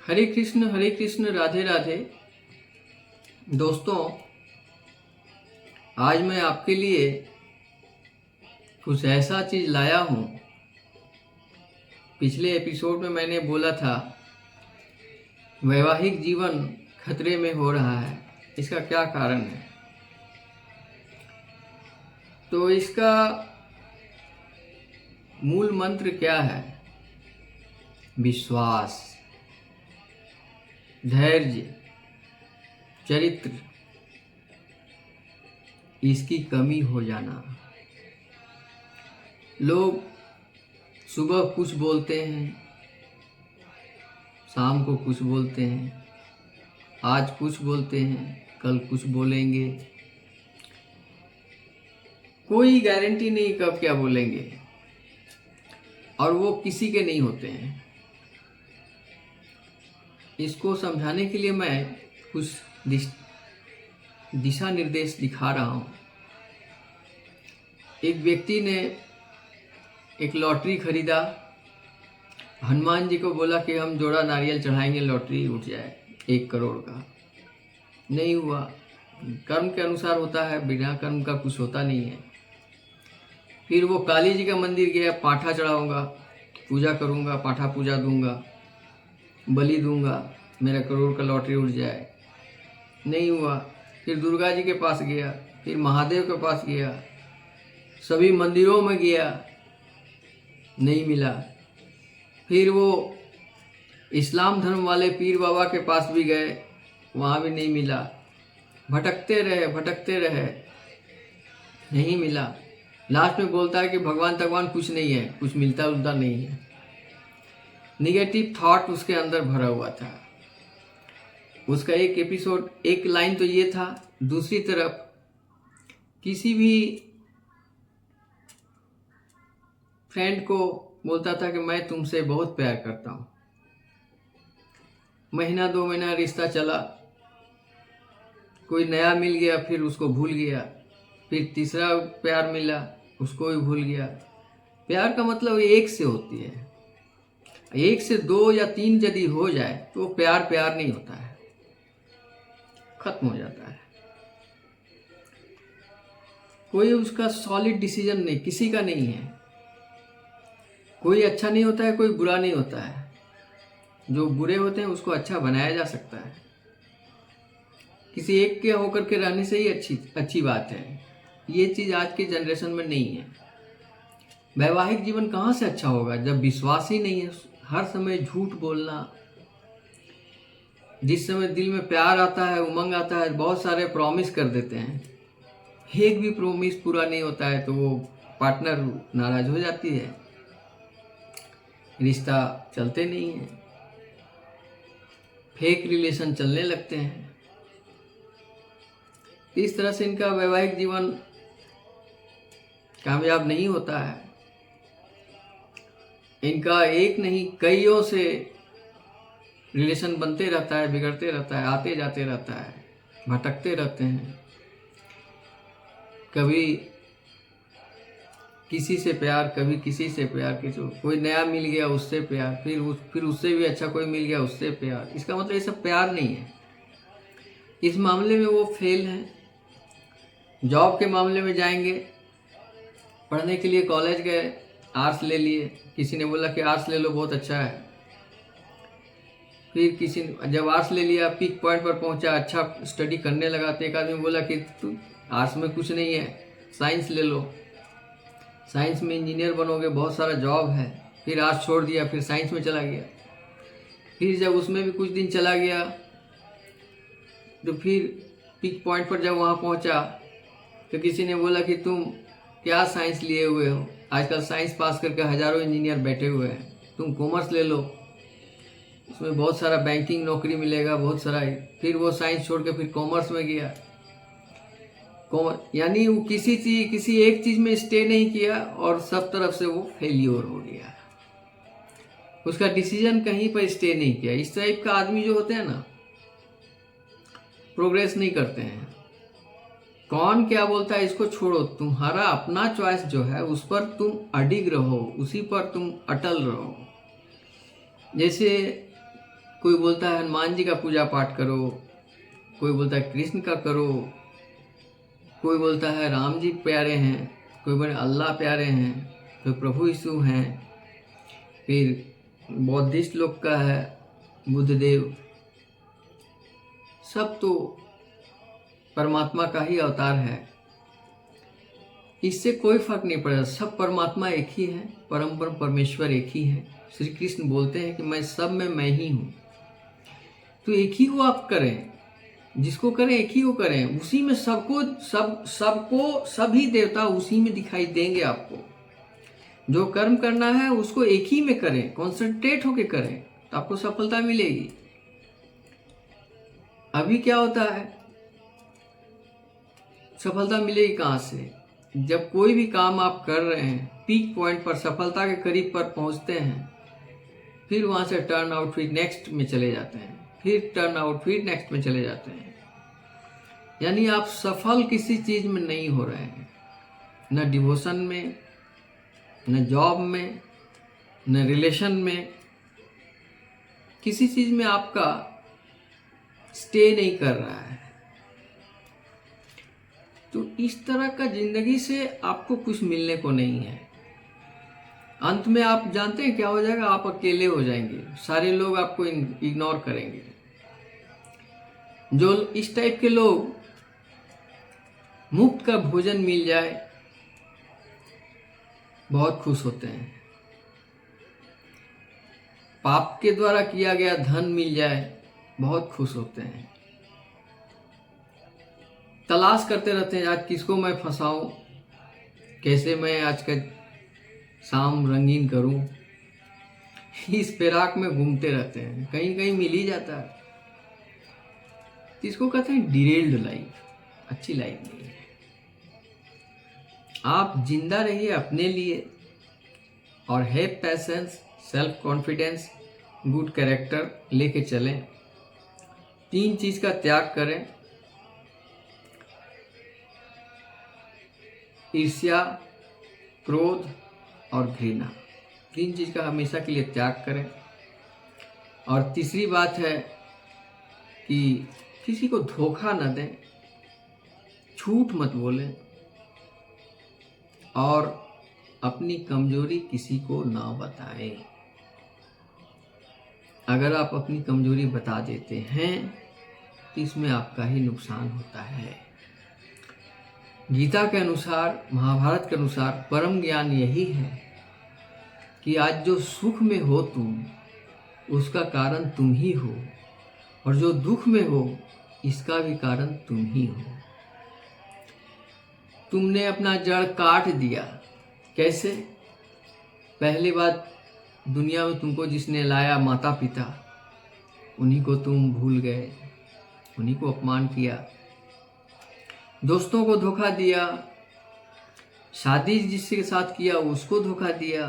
हरे कृष्ण, राधे राधे। दोस्तों, आज मैं आपके लिए कुछ ऐसा चीज़ लाया हूँ। पिछले एपिसोड में मैंने बोला था वैवाहिक जीवन खतरे में हो रहा है, इसका क्या कारण है। तो इसका मूल मंत्र क्या है? विश्वास, धैर्य, चरित्र, इसकी कमी हो जाना। लोग सुबह कुछ बोलते हैं, शाम को कुछ बोलते हैं, आज कुछ बोलते हैं, कल कुछ बोलेंगे। कोई गारंटी नहीं कब क्या बोलेंगे, और वो किसी के नहीं होते हैं। इसको समझाने के लिए मैं कुछ दिशा निर्देश दिखा रहा हूँ। एक व्यक्ति ने एक लॉटरी खरीदा, हनुमान जी को बोला कि हम जोड़ा नारियल चढ़ाएंगे, लॉटरी उठ जाए 1 करोड़ का। नहीं हुआ। कर्म के अनुसार होता है, बिना कर्म का कुछ होता नहीं है। फिर वो काली जी का मंदिर गया, पाठा चढ़ाऊंगा, पूजा करूंगा, पाठा पूजा दूंगा, बलि दूंगा, मेरा करोड़ का लॉटरी उठ जाए। नहीं हुआ। फिर दुर्गा जी के पास गया, फिर महादेव के पास गया, सभी मंदिरों में गया, नहीं मिला। फिर वो इस्लाम धर्म वाले पीर बाबा के पास भी गए, वहाँ भी नहीं मिला। भटकते रहे, नहीं मिला। लास्ट में बोलता है कि भगवान कुछ नहीं है, कुछ मिलता उलता नहीं है। निगेटिव थॉट उसके अंदर भरा हुआ था। उसका एक लाइन तो ये था। दूसरी तरफ किसी भी फ्रेंड को बोलता था कि मैं तुमसे बहुत प्यार करता हूँ। महीना 2 महीना रिश्ता चला, कोई नया मिल गया, फिर उसको भूल गया। फिर तीसरा प्यार मिला, उसको भी भूल गया। प्यार का मतलब एक से होती है, 1 से 2 या 3 यदि हो जाए तो वो प्यार नहीं होता है, खत्म हो जाता है। कोई उसका सॉलिड डिसीजन नहीं, किसी का नहीं है। कोई अच्छा नहीं होता है, कोई बुरा नहीं होता है। जो बुरे होते हैं उसको अच्छा बनाया जा सकता है। किसी एक के होकर के रहने से ही अच्छी बात है। ये चीज़ आज के जनरेशन में नहीं है। वैवाहिक जीवन कहाँ से अच्छा होगा जब विश्वास ही नहीं है। हर समय झूठ बोलना। जिस समय दिल में प्यार आता है, उमंग आता है, बहुत सारे प्रॉमिस कर देते हैं, एक भी प्रॉमिस पूरा नहीं होता है तो वो पार्टनर नाराज हो जाती है, रिश्ता चलते नहीं है, फेक रिलेशन चलने लगते हैं। इस तरह से इनका वैवाहिक जीवन कामयाब नहीं होता है। इनका एक नहीं कईयों से रिलेशन बनते रहता है, बिगड़ते रहता है, आते जाते रहता है, भटकते रहते हैं। कभी किसी से प्यार, कभी किसी से प्यार, कोई नया मिल गया उससे प्यार, फिर उससे भी अच्छा कोई मिल गया उससे प्यार। इसका मतलब ये सब प्यार नहीं है। इस मामले में वो फेल हैं। जॉब के मामले में जाएंगे, पढ़ने के लिए कॉलेज गए, आर्ट्स ले लिए, किसी ने बोला कि आर्ट्स ले लो बहुत अच्छा है। फिर किसी ने जब आर्ट्स ले लिया, पीक पॉइंट पर पहुंचा, अच्छा स्टडी करने लगा, तो एक आदमी बोला कि तू आर्ट्स में कुछ नहीं है, साइंस ले लो, साइंस में इंजीनियर बनोगे, बहुत सारा जॉब है। फिर आर्ट्स छोड़ दिया, फिर साइंस में चला गया। फिर जब उसमें भी कुछ दिन चला गया तो फिर पीक पॉइंट पर जब वहाँ पहुँचा तो किसी ने बोला कि तुम क्या साइंस लिए हुए हो, आजकल साइंस पास करके हजारों इंजीनियर बैठे हुए हैं, तुम कॉमर्स ले लो, उसमें बहुत सारा बैंकिंग नौकरी मिलेगा, बहुत सारा। फिर वो साइंस छोड़ के फिर कॉमर्स में गया। यानी वो किसी एक चीज में स्टे नहीं किया और सब तरफ से वो फेल्योर हो गया। उसका डिसीजन कहीं पर स्टे नहीं किया। इस टाइप का आदमी जो होते हैं ना, प्रोग्रेस नहीं करते हैं। कौन क्या बोलता है इसको छोड़ो, तुम्हारा अपना चॉइस जो है उस पर तुम अडिग रहो, उसी पर तुम अटल रहो। जैसे कोई बोलता है हनुमान जी का पूजा पाठ करो, कोई बोलता है कृष्ण का करो, कोई बोलता है राम जी प्यारे हैं, कोई बोले अल्लाह प्यारे हैं, कोई प्रभु यीशु हैं, फिर बौद्धिस्ट लोग का है बुद्धदेव। सब तो परमात्मा का ही अवतार है, इससे कोई फर्क नहीं पड़ेगा। सब परमात्मा एक ही है, परम परमेश्वर एक ही है। श्री कृष्ण बोलते हैं कि मैं सब में मैं ही हूँ। तो एक ही को आप करें, जिसको करें एक ही को करें, उसी में सबको सभी देवता उसी में दिखाई देंगे। आपको जो कर्म करना है उसको एक ही में करें, कॉन्सेंट्रेट होके करें, तो आपको सफलता मिलेगी। अभी क्या होता है, सफलता मिलेगी कहाँ से? जब कोई भी काम आप कर रहे हैं, पीक पॉइंट पर सफलता के करीब पर पहुंचते हैं, फिर वहां से टर्न आउट फिर नेक्स्ट में चले जाते हैं, फिर टर्न आउट फिर नेक्स्ट में चले जाते हैं। यानी आप सफल किसी चीज में नहीं हो रहे हैं, न डिवोशन में, न जॉब में, न रिलेशन में, किसी चीज में आपका स्टे नहीं कर रहा है। तो इस तरह का जिंदगी से आपको कुछ मिलने को नहीं है। अंत में आप जानते हैं क्या हो जाएगा? आप अकेले हो जाएंगे, सारे लोग आपको इग्नोर करेंगे। जो इस टाइप के लोग, मुफ्त का भोजन मिल जाए बहुत खुश होते हैं, पाप के द्वारा किया गया धन मिल जाए बहुत खुश होते हैं, तलाश करते रहते हैं आज किसको मैं फंसाऊं, कैसे मैं आज का शाम रंगीन करूं। इस फिराक में घूमते रहते हैं, कहीं कहीं मिल ही जाता है। इसको कहते हैं डिरेल्ड लाइफ, अच्छी लाइफ नहीं है। आप जिंदा रहिए अपने लिए और have patience, self confidence, good character लेके चलें। 3 चीज का त्याग करें, ईर्ष्या, क्रोध और घृणा। 3 चीज का हमेशा के लिए त्याग करें। और तीसरी बात है कि किसी को धोखा न दें, झूठ मत बोलें और अपनी कमजोरी किसी को ना बताएं। अगर आप अपनी कमजोरी बता देते हैं तो इसमें आपका ही नुकसान होता है। गीता के अनुसार, महाभारत के अनुसार परम ज्ञान यही है कि आज जो सुख में हो तुम, उसका कारण तुम ही हो, और जो दुख में हो इसका भी कारण तुम ही हो। तुमने अपना जड़ काट दिया। कैसे? पहली बात, दुनिया में तुमको जिसने लाया माता पिता, उन्हीं को तुम भूल गए, उन्हीं को अपमान किया, दोस्तों को धोखा दिया, शादी जिसके साथ किया उसको धोखा दिया,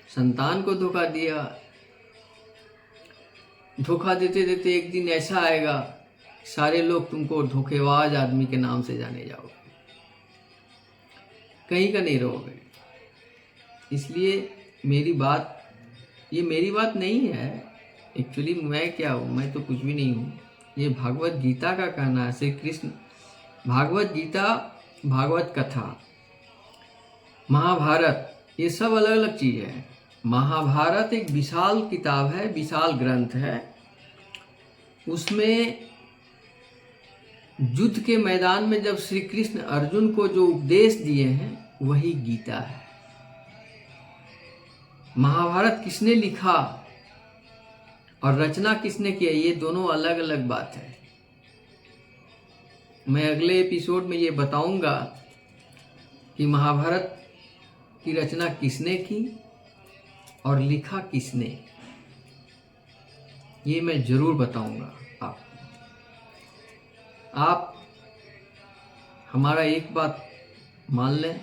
संतान को धोखा दिया। धोखा देते देते एक दिन ऐसा आएगा, सारे लोग तुमको धोखेबाज आदमी के नाम से जाने जाओगे, कहीं का नहीं रहोगे। इसलिए मेरी बात, ये मेरी बात नहीं है एक्चुअली। मैं क्या हूँ? मैं तो कुछ भी नहीं हूँ। ये भागवत गीता का कहना है। श्री कृष्ण, भागवत गीता, भागवत कथा, महाभारत, ये सब अलग अलग चीज़ है। महाभारत एक विशाल किताब है, विशाल ग्रंथ है। उसमें युद्ध के मैदान में जब श्री कृष्ण अर्जुन को जो उपदेश दिए हैं वही गीता है। महाभारत किसने लिखा और रचना किसने किया, ये दोनों अलग अलग बात है। मैं अगले एपिसोड में ये बताऊंगा कि महाभारत की रचना किसने की और लिखा किसने, ये मैं जरूर बताऊंगा आपको। आप हमारा एक बात मान लें,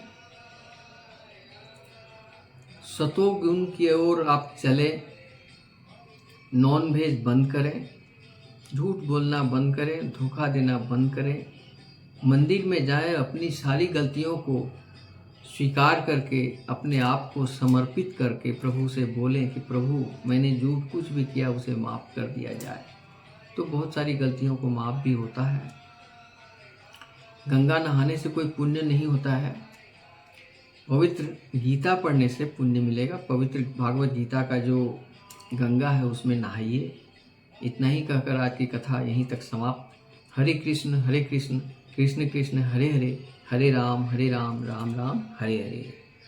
सतोगुण की ओर आप चले, नॉन वेज बंद करें, झूठ बोलना बंद करें, धोखा देना बंद करें, मंदिर में जाएं, अपनी सारी गलतियों को स्वीकार करके अपने आप को समर्पित करके प्रभु से बोलें कि प्रभु मैंने जो कुछ भी किया उसे माफ़ कर दिया जाए, तो बहुत सारी गलतियों को माफ़ भी होता है। गंगा नहाने से कोई पुण्य नहीं होता है, पवित्र गीता पढ़ने से पुण्य मिलेगा। पवित्र भागवत गीता का जो गंगा है उसमें नहाइए। इतना ही कहकर आज की कथा यहीं तक समाप्त। हरे कृष्ण कृष्ण कृष्ण हरे हरे, हरे राम राम राम हरे हरे।